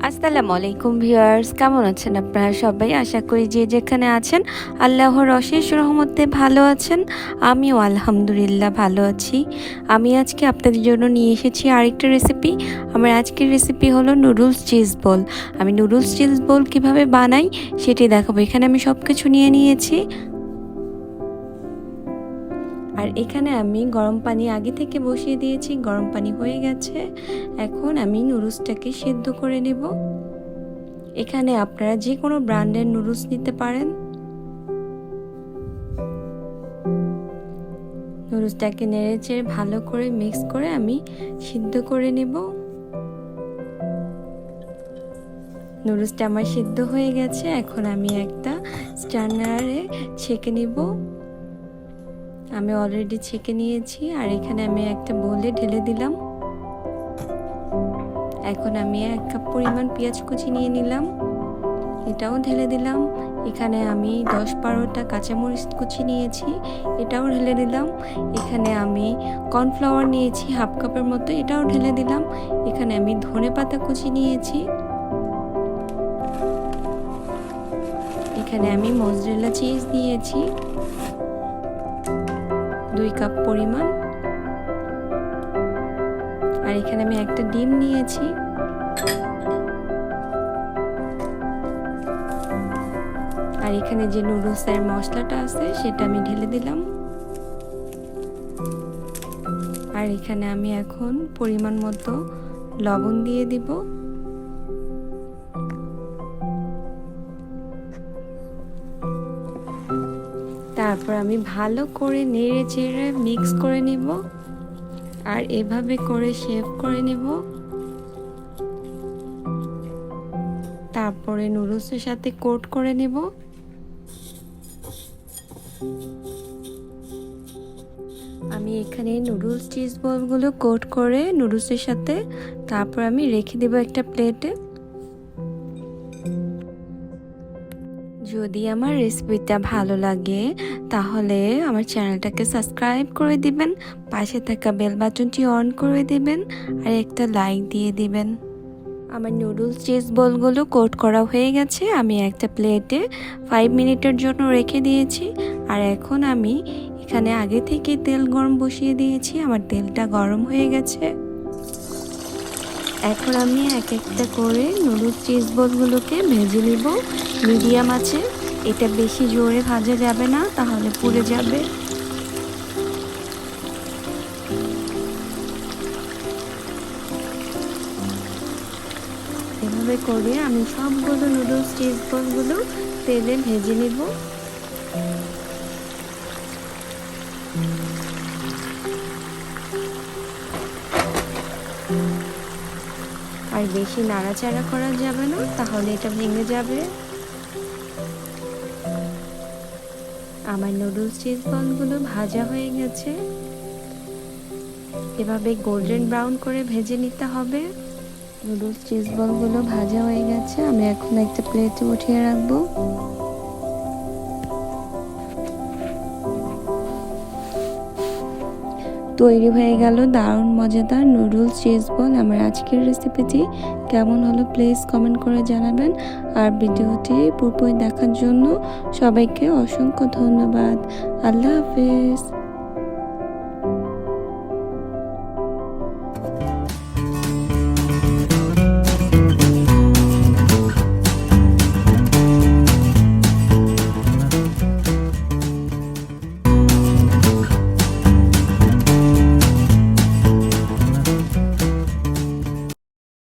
আসসালামু আলাইকুম ভিউয়ার্স, কেমন আছেন আপনারা সবাই? আশা করি যে যেখানে আছেন আল্লাহর অশেষ রহমতে ভালো আছেন। আমিও আলহামদুলিল্লাহ ভালো আছি। আমি আজকে আপনাদের জন্য নিয়ে এসেছি আরেকটা রেসিপি। আমার আজকের রেসিপি হলো নুডলস চিজ বল। আমি নুডলস চিজ বল কীভাবে বানাই সেটি দেখাবো। এখানে আমি সব কিছু নিয়ে নিয়েছি। আর এখানে আমি গরম পানি আগে থেকে বসিয়ে দিয়েছি, গরম পানি হয়ে গেছে। এখন আমি নুডলসটাকে সিদ্ধ করে নেব। এখানে আপনারা যে কোনো ব্র্যান্ডের নুডলস নিতে পারেন। নুডলসটাকে নেড়েচেড়ে ভালো করে মিক্স করে আমি সিদ্ধ করে নেব। নুডলসটা আমার সিদ্ধ হয়ে গেছে। এখন আমি একটা স্ট্যানারে ছেঁকে নিব। আমি অলরেডি ছেঁকে নিয়েছি। আর এখানে আমি একটা বোলে ঢেলে দিলাম। এখন আমি 1 কাপ পরিমাণ পেঁয়াজ কুচি নিয়ে নিলাম, এটাও ঢেলে দিলাম। এখানে আমি 10-12টা কাঁচামরিচ কুচি নিয়েছি, এটাও ঢেলে দিলাম। এখানে আমি কর্নফ্লাওয়ার নিয়েছি 1/2 কাপের মতো, এটাও ঢেলে দিলাম। এখানে আমি ধনেপাতা কুচি নিয়েছি। এখানে আমি মজরেলা চিজ নিয়েছি 2 কাপ পরিমাণ। আর এখানে আমি একটা ডিম নিয়েছি। আর এখানে যে নুডলসের মশলাটা আছে সেটা আমি ঢেলে দিলাম। আর এখানে আমি এখন পরিমাণ মতো লবণ দিয়ে দিব। তারপর আমি ভালো করে নেড়ে চেড়ে মিক্স করে নিব। আর এভাবে করে শেভ করে নিব। তারপরে নুডলসের সাথে কোট করে নেব। আমি এখানে নুডলস চিজ বলগুলো কোট করে নুডলসের সাথে তারপর আমি রেখে দেব একটা প্লেটে। যদি আমার রেসিপিটা ভালো লাগে তাহলে আমার চ্যানেলটাকে সাবস্ক্রাইব করে দিবেন, পাশে থাকা বেল বাটনটি অন করে দিবেন আর একটা লাইক দিয়ে দিবেন। আমার নুডলস চিজ বলগুলো কোট করা হয়ে গেছে। আমি একটা প্লেটে 5 মিনিটের জন্য রেখে দিয়েছি। আর এখন আমি এখানে আগে থেকে তেল গরম বসিয়ে দিয়েছি, আমার তেলটা গরম হয়ে গেছে। এখন আমি এক একটা করে নুডলস চিজ বলগুলোকে ভেজে নিব মিডিয়াম আছে। এটা বেশি জোরে ভাজা যাবে না, তাহলে পুড়ে যাবে। এভাবে করে আমি সবগুলো নুডলস চিজ বলগুলো তেলে ভেজে নিব। আর বেশি নাড়াচাড়া করা যাবে না, তাহলে এটা ভেঙে যাবে। আমার নুডলস চিজ বলগুলো ভাজা হয়ে গেছে। এভাবে গোল্ডেন ব্রাউন করে ভেজে নিতে হবে। নুডলস চিজ বলগুলো ভাজা হয়ে গেছে। আমি এখন একটা প্লেটে উঠিয়ে রাখবো। তৈরি হয়ে গেল দারুণ মজাদার নুডলস চিজ বল। আমার আজকের রেসিপিটি কেমন হলো প্লিজ কমেন্ট করে জানাবেন। আর ভিডিওটি পুরোপুরি দেখার জন্য সবাইকে অসংখ্য ধন্যবাদ। আল্লাহ হাফেজ।